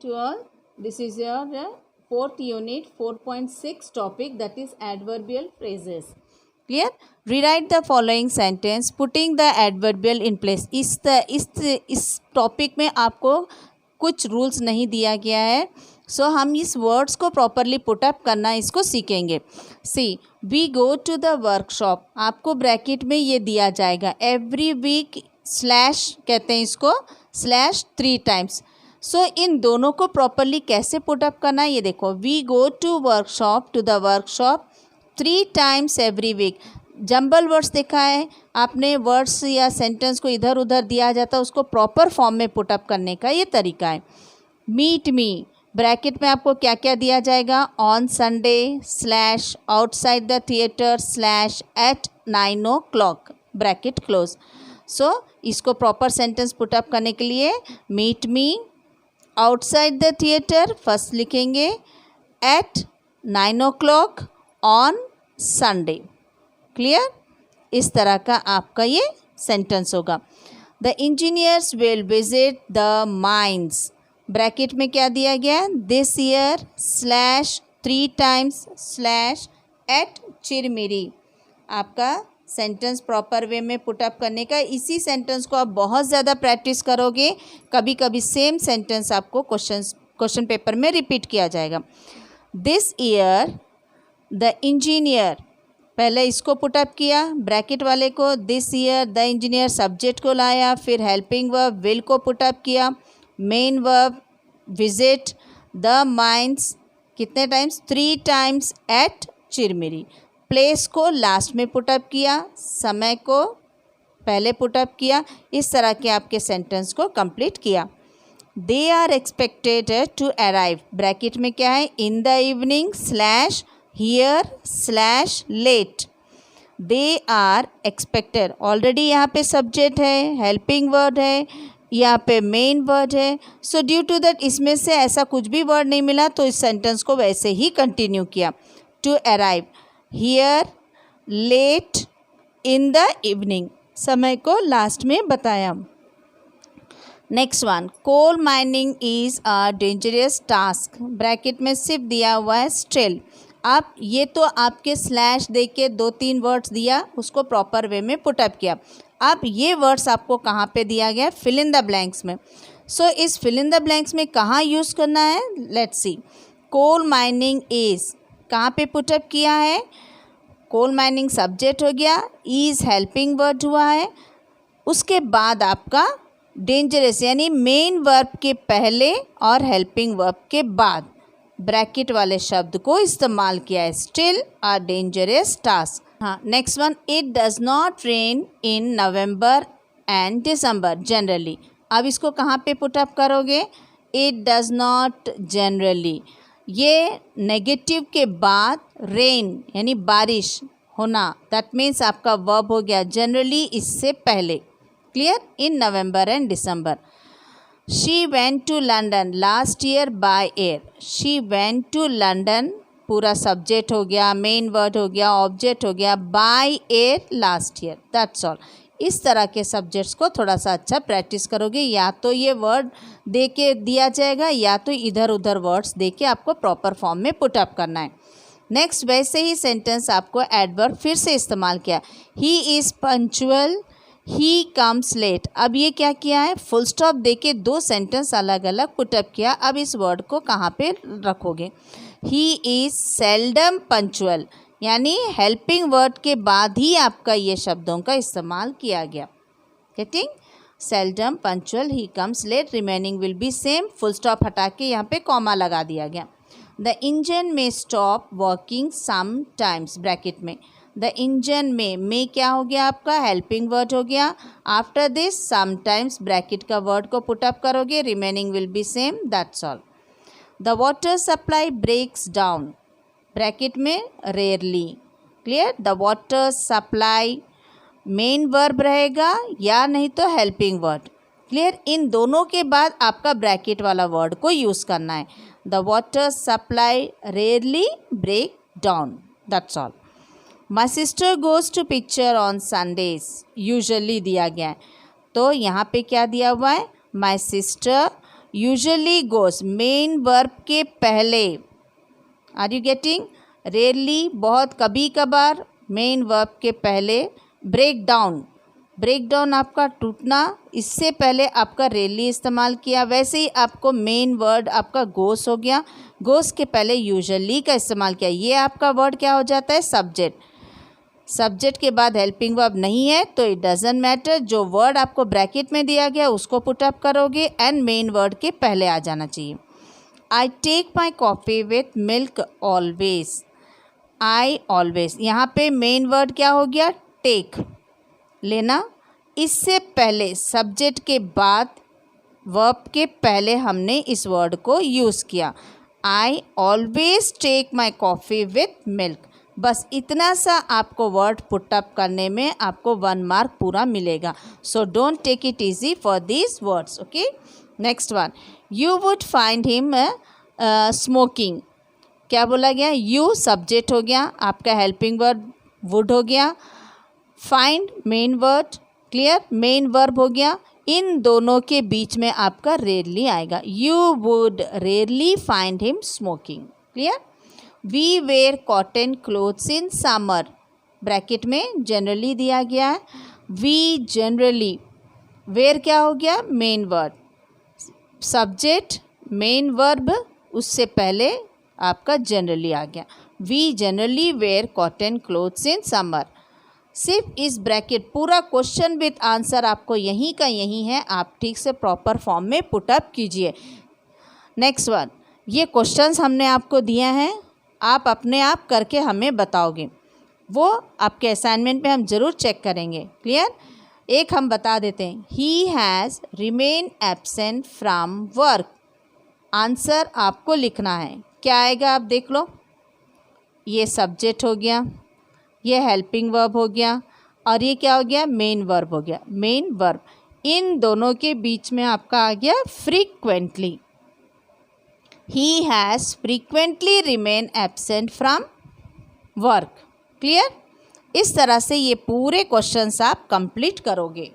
to all. This is your fourth unit 4.6 topic, that is adverbial phrases. Clear? Rewrite the following sentence putting the adverbial in place. इस topic में आपको कुछ rules नहीं दिया गया है, सो हम इस वर्ड्स को प्रॉपरली पुटअप करना इसको सीखेंगे. See we go to the workshop. आपको ब्रैकेट में ये दिया जाएगा एवरी वीक स्लैश कहते हैं इसको स्लैश 3 टाइम्स. सो इन दोनों को प्रॉपरली कैसे पुटअप करना है ये देखो. We go to workshop to the workshop 3 times every week. Jumble words देखा है आपने, वर्ड्स या सेंटेंस को इधर उधर दिया जाता है, उसको प्रॉपर फॉर्म में पुटअप करने का ये तरीका है. मीट मी ब्रैकेट में आपको क्या क्या दिया जाएगा. On Sunday slash outside the theatre slash at 9 o'clock bracket close. So इसको प्रॉपर सेंटेंस पुटअप करने के लिए meet me outside the theatre first लिखेंगे, at 9 o'clock on Sunday. Clear? इस तरह का आपका ये सेंटेंस होगा. The engineers will visit the mines. Bracket में क्या दिया गया, this year slash 3 times slash at Chirimiri. आपका सेंटेंस प्रॉपर वे में पुटअप करने का. इसी सेंटेंस को आप बहुत ज़्यादा प्रैक्टिस करोगे, कभी कभी सेम सेंटेंस आपको क्वेश्चन पेपर में रिपीट किया जाएगा. दिस ईयर द इंजीनियर, पहले इसको पुटअप किया ब्रैकेट वाले को. This year the engineer subject को लाया, फिर हेल्पिंग वर्ब विल को पुटअप किया, main verb visit the mines कितने times 3 times at Chirimiri. Place को लास्ट में पुटअप किया, समय को पहले पुटअप किया. इस तरह के आपके सेंटेंस को कंप्लीट किया. They are expected to arrive. Bracket में क्या है, in the evening slash here slash late. They are expected, already यहाँ पे सब्जेक्ट है, हेल्पिंग वर्ड है, यहाँ पे मेन वर्ड है. सो ड्यू टू दैट इसमें से ऐसा कुछ भी वर्ड नहीं मिला तो इस सेंटेंस को वैसे ही कंटिन्यू किया. To arrive here late in the evening, समय को लास्ट में बताया. Next one, coal mining is a dangerous task. Bracket में सिर्फ दिया हुआ है स्टिल. आप ये तो आपके स्लैश दे के 2-3 वर्ड्स दिया, उसको प्रॉपर वे में पुटअप किया. अब ये वर्ड्स आपको कहाँ पे दिया गया, फिल इन द ब्लैंक्स में. सो इस फिल इन द ब्लैंक्स में कहाँ यूज़ करना है, let's see. Coal mining is कहाँ पे पुटअप किया है, कोल माइनिंग सब्जेक्ट हो गया, इज़ हेल्पिंग वर्ड हुआ है. उसके बाद आपका डेंजरस यानी मेन वर्ब के पहले और हेल्पिंग वर्ब के बाद ब्रैकेट वाले शब्द को इस्तेमाल किया है, स्टिल अ डेंजरस टास्क. हाँ, next one, it does not rain in November and December generally. अब इसको कहाँ पे पुटअप करोगे, इट डज़ नॉट जनरली. ये नेगेटिव के बाद रेन यानी बारिश होना, दैट मीन्स आपका वर्ब हो गया जनरली इससे पहले. Clear? In November and December. She went to London last year by air. She went to London पूरा सब्जेक्ट हो गया, मेन वर्ड हो गया, ऑब्जेक्ट हो गया, by air last year. That's all. इस तरह के सब्जेक्ट्स को थोड़ा सा अच्छा प्रैक्टिस करोगे, या तो ये वर्ड दे के दिया जाएगा या तो इधर उधर वर्ड्स दे के आपको प्रॉपर फॉर्म में पुटअप करना है. नेक्स्ट, वैसे ही सेंटेंस आपको एडवर्ब फिर से इस्तेमाल किया. He is punctual, he comes late. अब ये क्या किया है, फुल स्टॉप दे के 2 सेंटेंस अलग अलग पुटअप किया. अब इस वर्ड को कहाँ पे रखोगे, ही इज़ सेल्डम पंक्चुअल यानी हेल्पिंग वर्ड के बाद ही आपका ये शब्दों का इस्तेमाल किया गया. Getting? Seldom punctual, he comes late, remaining will be same. Full stop हटा के यहाँ पे कॉमा लगा दिया गया. The engine may stop working sometimes. Bracket में द इंजन में क्या हो गया आपका, हेल्पिंग वर्ड हो गया. आफ्टर दिस समटाइम्स ब्रैकेट का वर्ड को पुटअप करोगे, remaining will be same. That's all. The water supply breaks down. Bracket में rarely. Clear? The water supply main verb रहेगा या नहीं तो हेल्पिंग वर्ड. क्लियर? इन दोनों के बाद आपका ब्रैकेट वाला वर्ड को यूज़ करना है. The water supply rarely break down. That's all. My sister goes to picture on Sundays. Usually दिया गया है, तो यहाँ पे क्या दिया हुआ है, my sister usually goes main verb के पहले, आर यू गेटिंग, रेयरली बहुत कभी कभार, मेन वर्ब के पहले, ब्रेक डाउन, ब्रेक डाउन आपका टूटना, इससे पहले आपका रेयरली इस्तेमाल किया। वैसे ही आपको मेन वर्ड आपका गोस हो गया, गोस के पहले यूजुअली का इस्तेमाल किया, ये आपका वर्ड क्या हो जाता है, सब्जेक्ट। सब्जेक्ट के बाद हेल्पिंग वर्ब नहीं है तो इट डजेंट मैटर, जो वर्ड आपको ब्रैकेट में दिया गया उसको पुट अप करोगे एंड मेन वर्ड के पहले आ जाना चाहिए। I take my coffee with milk always, I always, यहाँ पे मेन वर्ड क्या हो गया, टेक, लेना। इससे पहले सब्जेक्ट के बाद वर्ब के पहले हमने इस वर्ड को यूज़ किया, I always take my coffee with milk. बस इतना सा आपको वर्ड पुट अप करने में आपको 1 मार्क पूरा मिलेगा। So don't take it easy for these words, okay. Next one, you would find him smoking, क्या बोला गया, यू सब्जेक्ट हो गया, आपका हेल्पिंग वर्ड वुड हो गया, find main word, clear, main verb हो गया, इन दोनों के बीच में आपका रेयरली आएगा, you would rarely find him smoking, clear. We wear cotton clothes in summer, bracket में जनरली दिया गया है, वी जनरली, वेयर क्या हो गया, main word, subject main verb, उससे पहले आपका जनरली आ गया, we generally wear cotton clothes in summer. सिर्फ इस ब्रैकेट, पूरा क्वेश्चन विथ आंसर आपको यहीं का यहीं है, आप ठीक से प्रॉपर फॉर्म में पुटअप कीजिए। नेक्स्ट वन, ये क्वेश्चंस हमने आपको दिए हैं, आप अपने आप करके हमें बताओगे, वो आपके असाइनमेंट में हम ज़रूर चेक करेंगे, क्लियर। एक हम बता देते हैं, he has remain absent from work, answer आपको लिखना है, क्या आएगा आप देख लो, ये सब्जेक्ट हो गया, ये हेल्पिंग वर्ब हो गया और ये क्या हो गया, मेन वर्ब हो गया, मेन वर्ब, इन दोनों के बीच में आपका आ गया frequently, he has frequently remain absent from work, clear. इस तरह से ये पूरे क्वेश्चंस आप कंप्लीट करोगे।